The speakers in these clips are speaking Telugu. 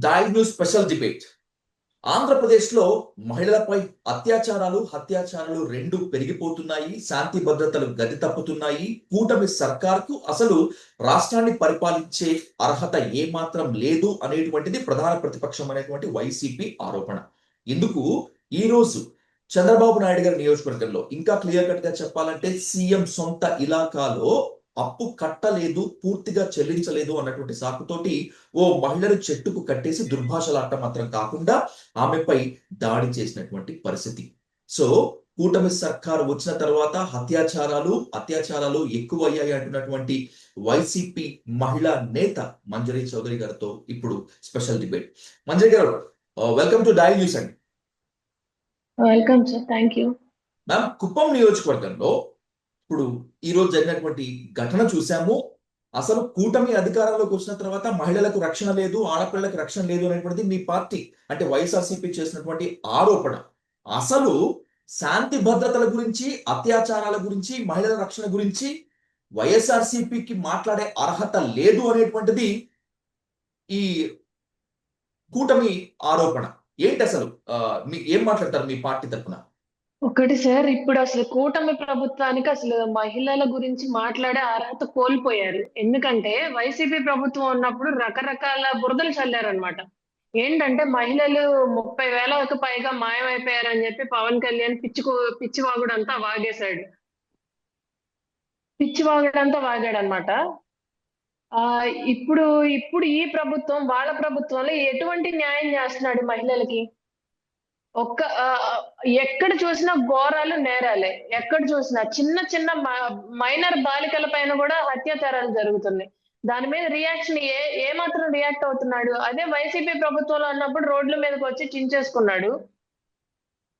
Dive news special debate. ఆంధ్రప్రదేశ్లో మహిళలపై హత్యాచారాలు రెండు పెరిగిపోతున్నాయి. శాంతి భద్రతలు గతి తప్పుతున్నాయి. కూటమి సర్కార్కు అసలు రాష్ట్రాన్ని పరిపాలించే అర్హత ఏమాత్రం లేదు అనేటువంటిది ప్రధాన ప్రతిపక్షం అనేటువంటి వైసీపీ ఆరోపణ. ఇందుకు ఈ రోజు చంద్రబాబు నాయుడు గారి నియోజకవర్గంలో ఇంకా క్లియర్ కట్ గా చెప్పాలంటే సీఎం సొంత ఇలాకాలో అప్పు కట్టలేదు, పూర్తిగా చెల్లించలేదు అన్నటువంటి సాకుతోటి ఓ మహిళను చెట్టుకు కట్టేసి దుర్భాషలాడటం మాత్రం కాకుండా ఆమెపై దాడి చేసినటువంటి పరిస్థితి. సో కూటమి సర్కారు వచ్చిన తర్వాత అత్యాచారాలు ఎక్కువయ్యాయి అంటున్నటువంటి వైసీపీ మహిళా నేత మంజరి చౌదరి గారితో ఇప్పుడు స్పెషల్ డిబేట్. మంజరి గారు, వెల్కమ్ టు డైల్ న్యూస్ అండి. Welcome sir, thank you. Ma'am, Kuppam నియోజకవర్గంలో ఇప్పుడు ఈ రోజు జరిగినటువంటి ఘటన చూసాము. అసలు కూటమి అధికారంలోకి వచ్చిన తర్వాత మహిళలకు రక్షణ లేదు, ఆడపిల్లలకు రక్షణ లేదు అనేటువంటిది మీ పార్టీ అంటే వైఎస్ఆర్సీపీ చేసినటువంటి ఆరోపణ. అసలు శాంతి భద్రతల గురించి, అత్యాచారాల గురించి, మహిళల రక్షణ గురించి వైఎస్ఆర్సీపీకి మాట్లాడే అర్హత లేదు అనేటువంటిది ఈ కూటమి ఆరోపణ. ఏంటి అసలు ఏం మాట్లాడతారు మీ పార్టీ తరఫున? ఒకటి సార్, ఇప్పుడు అసలు కూటమి ప్రభుత్వానికి అసలు మహిళల గురించి మాట్లాడే అర్హత కోల్పోయారు. ఎందుకంటే వైసీపీ ప్రభుత్వం ఉన్నప్పుడు రకరకాల బురదలు చల్లారనమాట. ఏంటంటే మహిళలు 30,000కు పైగా మాయమైపోయారని చెప్పి పవన్ కళ్యాణ్ పిచ్చివాగుడంతా వాగాడనమాట. ఇప్పుడు ఇప్పుడు ఈ ప్రభుత్వం, వాళ్ళ ప్రభుత్వంలో ఎటువంటి న్యాయం చేస్తున్నాడు మహిళలకి? ఎక్కడ చూసినా ఘోరాలు, నేరాలే. ఎక్కడ చూసినా చిన్న చిన్న మైనర్ బాలికల పైన కూడా అత్యాచారాలు జరుగుతున్నాయి. దాని మీద రియాక్షన్ ఏ మాత్రం రియాక్ట్ అవుతున్నాడు? అదే వైసీపీ ప్రభుత్వంలో ఉన్నప్పుడు రోడ్ల మీదకి వచ్చి చించేసుకున్నాడు,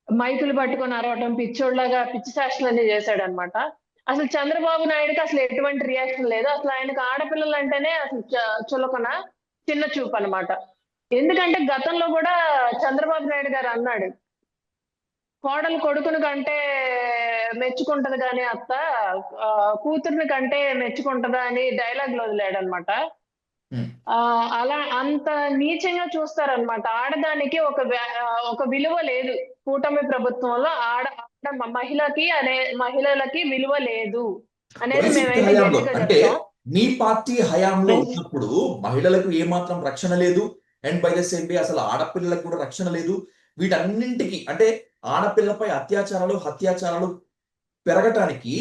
మైకులు పట్టుకొని అరవటం, పిచ్చోళ్ళగా పిచ్చి శాస్త్రాలన్నీ చేశాడనమాట. అసలు చంద్రబాబు నాయుడుకి అసలు ఎటువంటి రియాక్షన్ లేదు. అసలు ఆయనకు ఆడపిల్లలు అంటేనే అసలు చులకన, చిన్న చూపు అనమాట. ఎందుకంటే గతంలో కూడా చంద్రబాబు నాయుడు గారు అన్నాడు, కోడలు కొడుకుని కంటే మెచ్చుకుంటది కానీ అత్త కూతుర్ని కంటే మెచ్చుకుంటదా అని డైలాగ్ లో వదిలాడు అనమాట. అలా అంత నీచంగా చూస్తారనమాట. ఆడదానికి ఒక విలువ లేదు కూటమి ప్రభుత్వంలో. మహిళలకి విలువ లేదు అనేది అంటే మీ పార్టీ హయాంలో ఉన్నప్పుడు మహిళలకు ఏమాత్రం రక్షణ లేదు, అండ్ బై ద సేమ్ వే అసలు ఆడపిల్లలకు కూడా రక్షణ లేదు. వీటన్నింటికి అంటే ఆడపిల్లపై హత్యాచారాలు పెరగటానికి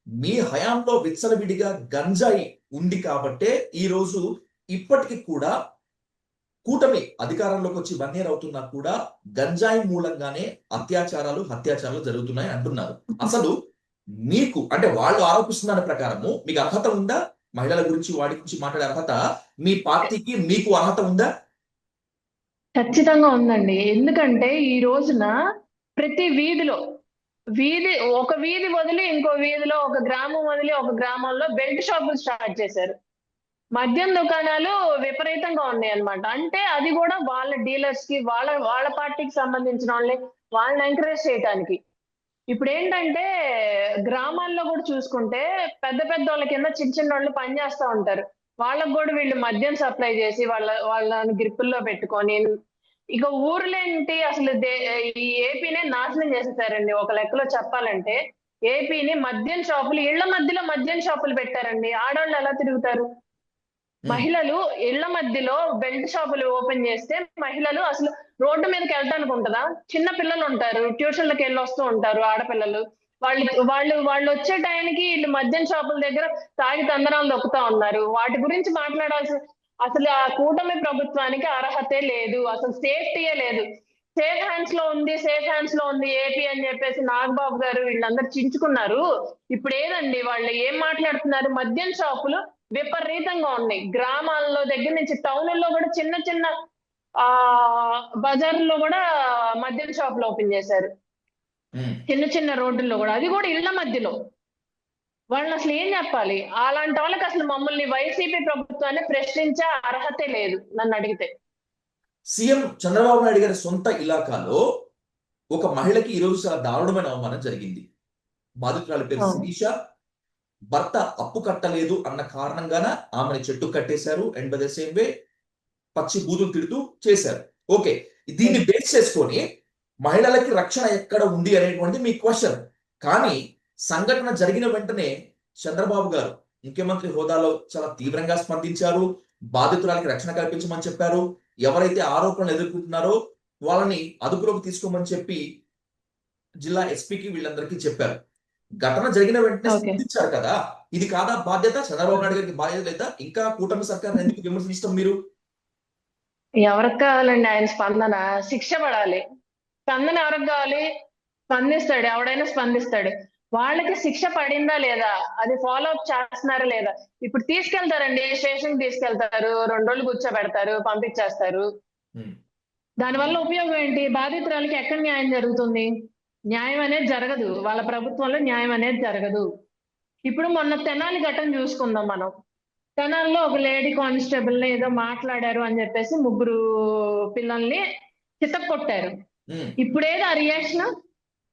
మీ హయాంలో విచ్చలవిడిగా గంజాయి ఉంది కాబట్టే ఈ రోజు ఇప్పటికి కూడా కూటమి అధికారంలోకి వచ్చి 1 year అవుతున్నా కూడా గంజాయి మూలంగానే హత్యాచారాలు జరుగుతున్నాయి అంటున్నారు. అసలు మీకు అంటే వాళ్ళు ఆరోపిస్తున్న దాని ప్రకారము మీకు అర్హత ఉందా? మహిళల గురించి, వాడి గురించి మాట్లాడే అర్హత మీ పార్టీకి, మీకు అర్హత ఉందా? ఖచ్చితంగా ఉందండి. ఎందుకంటే ఈ రోజున ప్రతి ఒక వీధి వదిలి ఇంకో వీధిలో, ఒక గ్రామం వదిలి ఒక గ్రామంలో బెల్ట్ షాపులు స్టార్ట్ చేశారు. మద్యం దుకాణాలు విపరీతంగా ఉన్నాయి అన్నమాట. అంటే అది కూడా వాళ్ళ డీలర్స్ కి, వాళ్ళ పార్టీకి సంబంధించిన వాళ్ళని ఎంకరేజ్ చేయడానికి. ఇప్పుడు ఏంటంటే గ్రామాల్లో కూడా చూసుకుంటే పెద్ద వాళ్ళ కింద చిన్న వాళ్ళు పనిచేస్తూ ఉంటారు. వాళ్ళకు కూడా వీళ్ళు మద్యం సప్లై చేసి వాళ్ళని గ్రిప్పుల్లో పెట్టుకొని, ఇక ఊర్లేంటి అసలు ఈ ఏపీనే నాశనం చేసేసారండి. ఒక లెక్కలో చెప్పాలంటే ఏపీని ఇళ్ల మధ్యలో మద్యం షాపులు పెట్టారండి. ఆడవాళ్ళు ఎలా తిరుగుతారు? మహిళలు ఇళ్ల మధ్యలో బెల్ట్ షాపులు ఓపెన్ చేస్తే మహిళలు అసలు రోడ్డు మీదకి వెళ్ళడానికి ఉంటదా? చిన్న పిల్లలు ఉంటారు, ట్యూషన్లకు వెళ్ళి వస్తూ ఉంటారు ఆడపిల్లలు. వాళ్ళు వచ్చే టైంకి వీళ్ళు మద్యం షాపుల దగ్గర తాగి తందనాలు దొక్కుతా ఉన్నారు. వాటి గురించి మాట్లాడాల్సి అసలు ఆ కూటమి ప్రభుత్వానికి అర్హతే లేదు. అసలు సేఫ్టీయే లేదు. సేఫ్ హ్యాండ్స్ లో ఉంది ఏపీ అని చెప్పేసి నాగబాబు గారు వీళ్ళందరూ చించుకున్నారు. ఇప్పుడు ఏదండి వాళ్ళు ఏం మాట్లాడుతున్నారు? మద్యం షాపులు విపరీతంగా ఉన్నాయి. గ్రామాల్లో దగ్గర నుంచి టౌన్లో కూడా చిన్న బజార్లో కూడా మద్యం షాపులు ఓపెన్ చేశారు. చిన్న రోడ్డుల్లో కూడా, అది కూడా ఇళ్ల మధ్యలో. వాళ్ళని అసలు ఏం చెప్పాలి? అలాంటి వాళ్ళకి అసలు మమ్మల్ని వైసీపీ ప్రభుత్వాన్ని ప్రశ్నించే అర్హతే లేదు నన్ను అడిగితే. సీఎం చంద్రబాబు నాయుడు గారి సొంత ఇలాకాలో ఒక మహిళకి ఈ రోజు చాలా దారుణమైన అవమానం జరిగింది. బాధితురాలి పేరు శిరీష. భర్త అప్పు కట్టలేదు అన్న కారణంగాన ఆమెను చెట్టు కట్టేశారు. అండ్ బై ద సేమ్ వే పచ్చి బూతులు తిడుతూ చేశారు. ఓకే, దీన్ని బేస్ చేసుకొని మహిళలకి రక్షణ ఎక్కడ ఉంది అనేటువంటిది మీ క్వశ్చన్. కానీ సంఘటన జరిగిన వెంటనే చంద్రబాబు గారు ముఖ్యమంత్రి హోదాలో చాలా తీవ్రంగా స్పందించారు. బాధితురాలకి రక్షణ కల్పించమని చెప్పారు. ఎవరైతే ఆరోపణలు ఎదుర్కొంటున్నారో వాళ్ళని అదుపులోకి తీసుకోమని చెప్పి జిల్లా ఎస్పీకి వీళ్ళందరికీ చెప్పారు. ఘటన జరిగిన వెంటనే ఓకే. స్పందించారు కదా. ఇది కాదా బాధ్యత? చంద్రబాబు నాయుడు గారికి బాధ్యత లేదా? ఇంకా కూటమి సర్కార్ ఎందుకు విమర్శించడం మీరు? ఎవరికి కావాలండి ఆయన స్పందన? శిక్ష పడాలి. స్పందన ఎవరికి కావాలి? స్పందిస్తాడు, ఎవడైనా స్పందిస్తాడు. వాళ్ళకి శిక్ష పడిందా లేదా, అది ఫాలో అప్ చేస్తున్నారా లేదా? ఇప్పుడు తీసుకెళ్తారండి, స్టేషన్ తీసుకెళ్తారు, 2 రోజులు కూర్చోబెడతారు, పంపించేస్తారు. ఉమ్, దానివల్ల ఉపయోగం ఏంటి? బాధితురాలకి ఎక్కడ న్యాయం జరుగుతుంది? న్యాయం అనేది జరగదు. వాళ్ళ ప్రభుత్వంలో న్యాయం అనేది జరగదు. ఇప్పుడు మొన్న తెనాలి ఘటన చూసుకుందాం మనం. తెనాలిలో ఒక లేడీ కానిస్టేబుల్ ని ఏదో మాట్లాడారు అని చెప్పేసి 3 పిల్లల్ని చితక్కొట్టారు. ఉమ్, ఇప్పుడేది ఆ రియాక్షన్?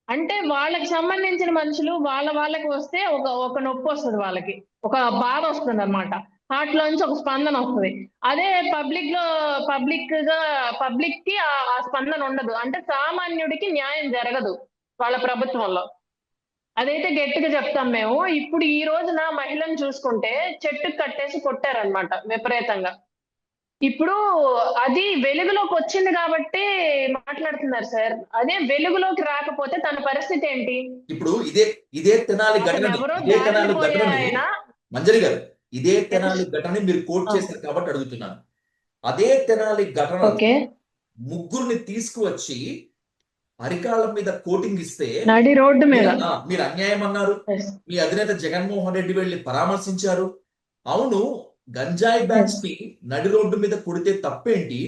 అంటే వాళ్ళకి సంబంధించిన మనుషులు వాళ్ళకి వస్తే ఒక నొప్పి వస్తుంది, వాళ్ళకి ఒక బాధ వస్తుంది అనమాట. హార్ట్ లోంచి ఒక స్పందన వస్తుంది. అదే పబ్లిక్ కి ఆ స్పందన ఉండదు. అంటే సామాన్యుడికి న్యాయం జరగదు వాళ్ళ ప్రభుత్వంలో. అదైతే గట్టిగా చెప్తాం మేము. ఇప్పుడు ఈ రోజున మహిళను చూసుకుంటే చెట్టుకు కట్టేసి కొట్టారనమాట విపరీతంగా. ఇప్పుడు అది వెలుగులోకి వచ్చింది కాబట్టి మాట్లాడుతున్నారు సార్. అదే వెలుగులోకి రాకపోతే తన పరిస్థితి ఏంటి? ఇప్పుడు ఇదే తెనాలి అసలు ఘటనని ఎవరో ఇదే దారిని తెనాలి పోయే ఘటనని ఆయన. మంజరి గారు, ఇదే తెనాలి ఘటనని మీరు కోట్ చేశారు కాబట్టి అడుగుతున్నాను. అదే తెనాలి ఘటనలో ఓకే. ముగ్గురిని తీసుకువచ్చి అరికాళ్ళ మీద కోటింగ్ ఇస్తే నడి రోడ్డు మీద. మీరు అన్యాయం అన్నారు. Yes. మీ అధినేత జగన్మోహన్ రెడ్డి వెళ్ళి పరామర్శించారు. అవును, గంజాయి బ్యాచ్ ని నడి రోడ్డు మీద కొడితే తప్పేంటి?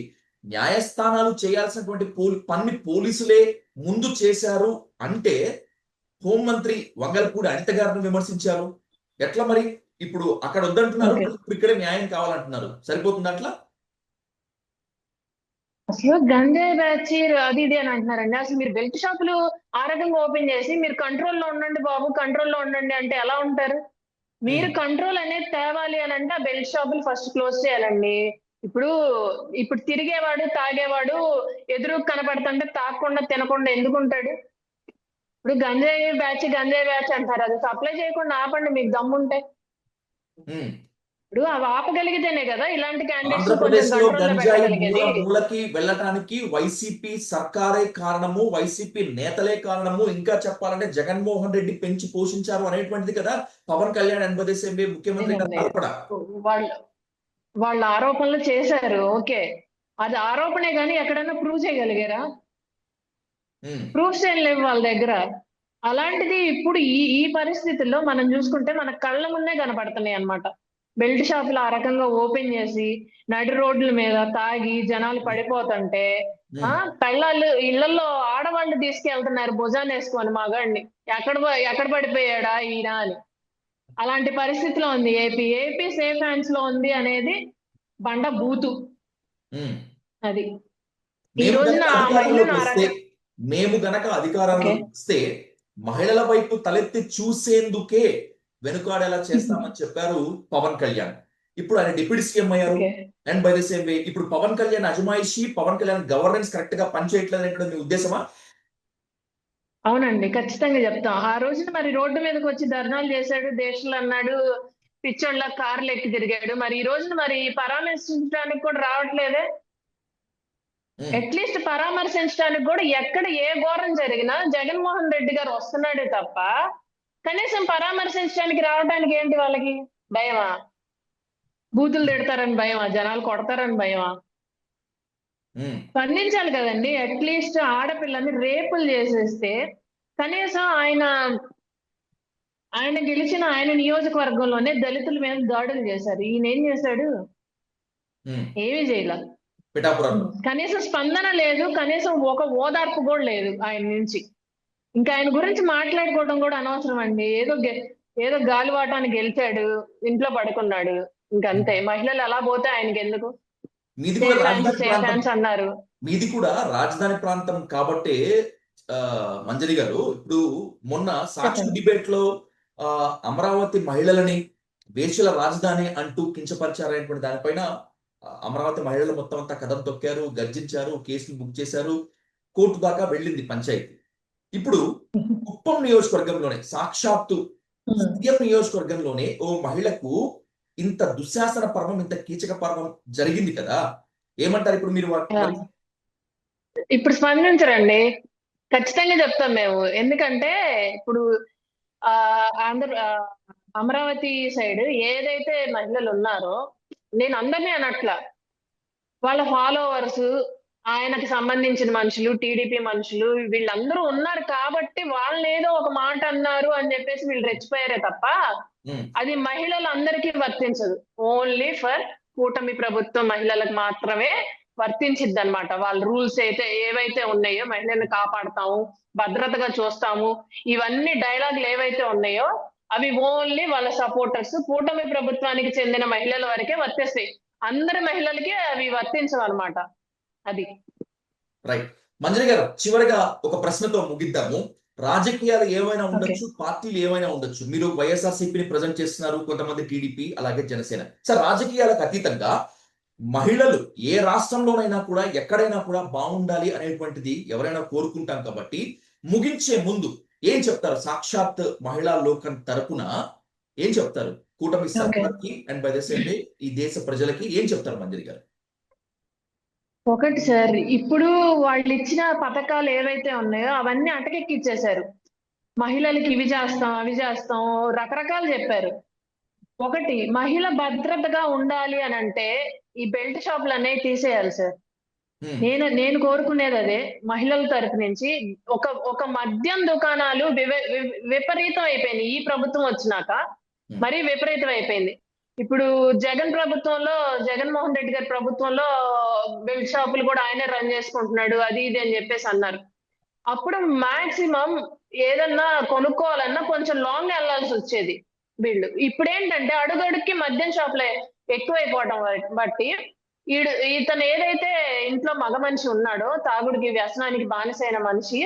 న్యాయస్థానాలు చేయాల్సినటువంటి పని పోలీసులే ముందు చేశారు అంటే హోంమంత్రి వంగలపూడి అనిత గారిని విమర్శించారు. ఎట్లా మరి? ఇప్పుడు అక్కడ వద్దంటున్నారు, Okay. ఇప్పుడు ఇక్కడే న్యాయం కావాలంటున్నారు. సరిపోతుంది అట్లా? అసలు గంజాయి బ్యాచ్ అది ఇది అని అంటున్నారండి. అసలు మీరు బెల్ట్ షాపులు ఆ రకంగా ఓపెన్ చేసి మీరు కంట్రోల్లో ఉండండి బాబు, కంట్రోల్లో ఉండండి అంటే ఎలా ఉంటారు? మీరు కంట్రోల్ అనేది తేవాలి అని అంటే ఆ బెల్ట్ షాపులు ఫస్ట్ క్లోజ్ చేయాలండి. ఇప్పుడు ఇప్పుడు తిరిగేవాడు, తాగేవాడు ఎదురు కనపడుతుంటే తాగకుండా తినకుండా ఎందుకుంటాడు? ఇప్పుడు గంజాయి బ్యాచ్ అంటారు. అది సప్లై చేయకుండా ఆపండి మీకు దమ్ముంటే. ఉమ్. ఇప్పుడు అవి ఆపగలిగితేనే కదా ఇలాంటి క్యాండిడేట్స్ కొంచెం ఆంధ్రప్రదేశ్ లో కంట్రోల్లో గంజాయి పెట్టగలిగేది. మూలకి వెళ్ళటానికి వైసీపీ సర్కారే కారణము, వైసీపీ నేతలే కారణము, ఇంకా చెప్పాలంటే జగన్మోహన్ రెడ్డి పెంచి పోషించారు అనేటువంటిది కదా పవన్ కళ్యాణ్ 80 ముఖ్యమంత్రి గారి ఆరోపణ. వాళ్ళు వాళ్ళ ఆరోపణలు చేశారు. ఓకే, అది ఆరోపణే కానీ ఎక్కడైనా ప్రూవ్ చేయగలిగారా? ప్రూఫ్స్ ఏం లేవు వాళ్ళ దగ్గర. అలాంటిది ఇప్పుడు ఈ పరిస్థితుల్లో మనం చూసుకుంటే మన కళ్ళ ముందే కనపడుతున్నాయి అన్నమాట. బెల్ట్ షాపులు ఆ రకంగా ఓపెన్ చేసి నడి రోడ్ల మీద తాగి జనాలు పడిపోతుంటే పెళ్ళాళ్ళు ఇళ్లలో ఆడవాళ్ళు తీసుకెళ్తున్నారు భుజాన్ని వేసుకొని మగాడిని. ఎక్కడ పడిపోయాడా ఈయన అని. అలాంటి పరిస్థితిలో ఉంది ఏపీ సేఫ్ హ్యాండ్స్ లో ఉంది అనేది బండ బూతు. అది ఈ రోజున ఆ మహిళను మేము గనక అధికారంలో వస్తే మహిళల వైపు తలెత్తి చూసేందుకే వెనుకాడేలా చేస్తామని చెప్పారు పవన్ కళ్యాణ్. ఇప్పుడు ఆయన డిప్యూటీ సీఎం అయ్యారు. అండ్ బై ద సేమ్ వే ఇప్పుడు పవన్ కళ్యాణ్ అజమాయిషి, పవన్ కళ్యాణ్ గవర్నెన్స్ కరెక్ట్ గా పనిచేయట్లేదు అనేటువంటి మీ ఉద్దేశమా? అవునండి, ఖచ్చితంగా చెప్తాం. ఆ రోజున మరి రోడ్డు మీదకి వచ్చి ధర్నాలు చేశాడు, దేశంలో అన్నాడు, పిచ్చోళ్ళ కార్లు ఎక్కి తిరిగాడు. మరి ఈ రోజున మరి పరామర్శించడానికి కూడా రావట్లేదే. అట్లీస్ట్ పరామర్శించడానికి కూడా ఎక్కడ ఏ ఘోరం జరిగినా జగన్మోహన్ రెడ్డి గారు వస్తున్నాడే తప్ప కనీసం పరామర్శించడానికి రావడానికి ఏంటి వాళ్ళకి? భయమా? బూతులు తిడతారని భయమా? జనాలు కొడతారని భయమా? స్పందించాలి కదండి. అట్లీస్ట్ ఆడపిల్లని రేపులు చేసేస్తే కనీసం ఆయన గెలిచిన ఆయన నియోజకవర్గంలోనే దళితుల మీద దాడులు చేశారు. ఈయన ఏం చేశాడు? ఏమీ చేయలే. కనీసం స్పందన లేదు, కనీసం ఒక ఓదార్పు కూడా లేదు ఆయన నుంచి. ఇంకా ఆయన గురించి మాట్లాడుకోవడం కూడా అనవసరం అండి. ఏదో గాలివాటానికి గెలిచాడు, ఇంట్లో పడుకున్నాడు, ఇంకంతే. మహిళలు ఎలా పోతే ఆయనకి ఎందుకు? అన్నారు. మీది కూడా రాజధాని ప్రాంతం కాబట్టి మంజరి గారు, ఇప్పుడు మొన్న సాక్షి డిబేట్ లో అమరావతి మహిళలని వేశ్యల రాజధాని అంటూ కించపరిచారనేటువంటి దానిపైన అమరావతి మహిళలు మొత్తం అంతా కథం తొక్కారు, గర్జించారు, కేసులు బుక్ చేశారు, కోర్టు దాకా వెళ్ళింది పంచాయతీ. ఇప్పుడు కుప్పం నియోజకవర్గంలోనే సాక్షాత్తు సీఎం నియోజకవర్గంలోనే ఓ మహిళకు ఇంత దుశ్శాసన పర్వం, ఇంత కీచక పర్వం జరిగింది కదా, ఏమంటారు ఇప్పుడు మీరు? ఇప్పుడు స్పందించరండి, ఖచ్చితంగా చెప్తాం మేము. ఎందుకంటే ఇప్పుడు ఆ ఆంధ్ర అమరావతి సైడ్ ఏదైతే మహిళలు ఉన్నారో, నేను అందరినీ అనట్లా, వాళ్ళ ఫాలోవర్స్, ఆయనకు సంబంధించిన మనుషులు, టీడీపీ మనుషులు వీళ్ళందరూ ఉన్నారు కాబట్టి వాళ్ళని ఏదో ఒక మాట అన్నారు అని చెప్పేసి వీళ్ళు రెచ్చిపోయారే తప్ప అది మహిళలందరికీ వర్తించదు. ఓన్లీ ఫర్ కూటమి ప్రభుత్వం మహిళలకు మాత్రమే వర్తించిద్ది అనమాట. వాళ్ళ రూల్స్ అయితే ఏవైతే ఉన్నాయో, మహిళలను కాపాడతాము, భద్రతగా చూస్తాము, ఇవన్నీ డైలాగులు ఏవైతే ఉన్నాయో అవి ఓన్లీ వాళ్ళ సపోర్టర్స్, కూటమి ప్రభుత్వానికి చెందిన మహిళల వరకే వర్తిస్తాయి. అందరి మహిళలకి అవి వర్తించవు అనమాట. అది రైట్. మంజరి గారు, చివరిగా ఒక ప్రశ్నతో ముగిద్దాము. రాజకీయాలు ఏమైనా ఉండొచ్చు, పార్టీలు ఏమైనా ఉండొచ్చు, మీరు వైఎస్ఆర్సీపీని ప్రజెంట్ చేస్తున్నారు, కొంతమంది టీడీపీ, అలాగే జనసేన. సార్, రాజకీయాలకు అతీతంగా మహిళలు ఏ రాష్ట్రంలోనైనా కూడా, ఎక్కడైనా కూడా బాగుండాలి అనేటువంటిది ఎవరైనా కోరుకుంటాం కాబట్టి, ముగించే ముందు ఏం చెప్తారు? సాక్షాత్ మహిళా లోకం తరపున ఏం చెప్తారు కూటమి సర్కార్కి and by the same way ఈ దేశ ప్రజలకి ఏం చెప్తారు మంజరి గారు? ఒకటి సార్, ఇప్పుడు వాళ్ళు ఇచ్చిన పథకాలు ఏవైతే ఉన్నాయో అవన్నీ అటకెక్కిచ్చేశారు. మహిళలకి ఇవి చేస్తాం, అవి చేస్తాం, రకరకాలు చెప్పారు. ఒకటి, మహిళ భద్రతగా ఉండాలి అని అంటే ఈ బెల్ట్ షాపులు అనేవి తీసేయాలి సార్. నేను కోరుకునేది అదే. మహిళల తరపు నుంచి ఒక మద్యం దుకాణాలు విపరీతం అయిపోయినాయి ఈ ప్రభుత్వం వచ్చినాక, మరీ విపరీతం అయిపోయింది. ఇప్పుడు జగన్మోహన్ రెడ్డి గారి ప్రభుత్వంలో బెల్ట్ షాపులు కూడా ఆయనే రన్ చేసుకుంటున్నాడు, అది ఇది అని చెప్పేసి అన్నారు. అప్పుడు మాక్సిమం ఏదన్నా కొనుక్కోవాలన్నా కొంచెం లాంగ్ వెళ్లాల్సి వచ్చేది వీళ్ళు. ఇప్పుడు ఏంటంటే అడుగడుక్కి మద్యం షాపులే ఎక్కువైపోవడం బట్టి ఇతను ఏదైతే ఇంట్లో మగ మనిషి ఉన్నాడో, తాగుడికి వ్యసనానికి బానిసైన మనిషి,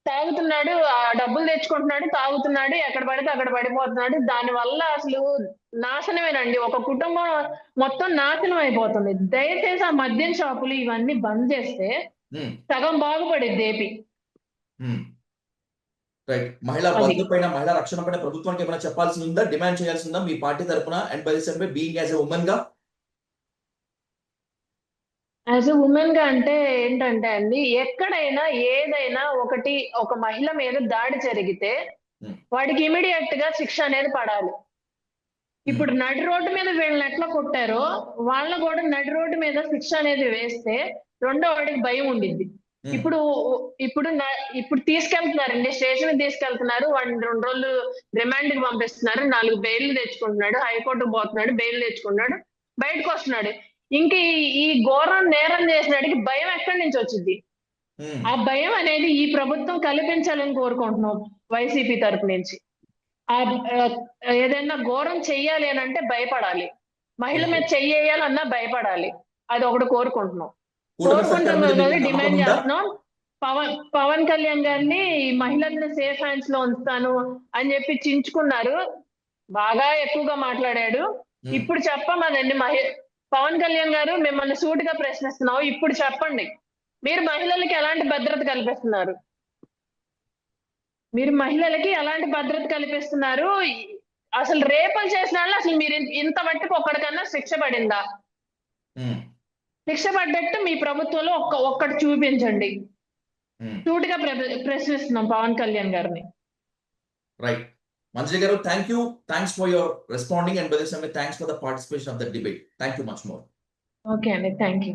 తాగుతున్నాడు, ఆ డబ్బులు తెచ్చుకుంటున్నాడు, తాగుతున్నాడు, ఎక్కడ పడితే అక్కడ పడిపోతున్నాడు. దాని వల్ల అసలు నాశనమేనండి, ఒక కుటుంబం మొత్తం నాశనం అయిపోతుంది. దయచేసి ఆ మద్యం షాపులు ఇవన్నీ బంద్ చేస్తే సగం బాగుపడేది ఏపీ. రైట్. మహిళా భద్రత పైన, మహిళా రక్షణ పైన ప్రభుత్వానికి ఏమైనా చెప్పాల్సి ఉందా, డిమాండ్ చేయాల్సి ఉందా మీ పార్టీ తరపున? And by the same way being as a women గా, యాజ్ ఎ ఉమెన్ గా అంటే ఏంటంటే అండి, ఎక్కడైనా ఏదైనా ఒక మహిళ మీద దాడి జరిగితే వాడికి ఇమీడియట్ గా శిక్ష అనేది పడాలి. ఇప్పుడు నడి రోడ్డు మీద వీళ్ళని ఎట్లా కొట్టారో వాళ్ళని కూడా నడి రోడ్డు మీద శిక్ష అనేది వేస్తే రెండో వాడికి భయం ఉండిద్ది. ఇప్పుడు తీసుకెళ్తున్నారండి, స్టేషన్ తీసుకెళ్తున్నారు, 2 రోజులు రిమాండ్ కి పంపిస్తున్నారు, 4 బెయిల్ తెచ్చుకుంటున్నాడు, హైకోర్టుకు పోతున్నాడు, బెయిల్ తెచ్చుకుంటున్నాడు, బయటకు వస్తున్నాడు. ఇంక ఈ ఘోరం నేరం చేసినాడికి భయం ఎక్కడి నుంచి వచ్చింది? ఆ భయం అనేది ఈ ప్రభుత్వం కల్పించాలని కోరుకుంటున్నాం వైసీపీ తరపు నుంచి. ఏదైనా ఘోరం చెయ్యాలి అని అంటే భయపడాలి, మహిళ మీద చెయ్యాలన్నా భయపడాలి. అది ఒకటి కోరుకుంటున్నాం, డిమాండ్ చేస్తున్నాం. పవన్ కళ్యాణ్ గారిని మహిళల్ని సేఫ్ హ్యాండ్స్ లో ఉంచుతాను అని చెప్పి చించుకున్నారు, బాగా ఎక్కువగా మాట్లాడాడు. ఇప్పుడు చెప్పమనండి, పవన్ కళ్యాణ్ గారు మిమ్మల్ని సూటిగా ప్రశ్నిస్తున్నావు, ఇప్పుడు చెప్పండి, మీరు మహిళలకి ఎలాంటి భద్రత కల్పిస్తున్నారు? మీరు మహిళలకి ఎలాంటి భద్రత కల్పిస్తున్నారు? అసలు రేపలు చేసిన వాళ్ళు అసలు మీరు ఇంత మట్టుకు ఒక్కడికన్నా శిక్ష పడిందా? శిక్ష పడ్డట్టు మీ ప్రభుత్వంలో ఒక్కటి చూపించండి. సూటిగా ప్రశ్నిస్తున్నాం పవన్ కళ్యాణ్ గారిని. Right. Manjari garu, thank you. Thanks for your responding, and by the same way, thanks for the participation of the debate. Thank you much more. Okay, Andy, thank you.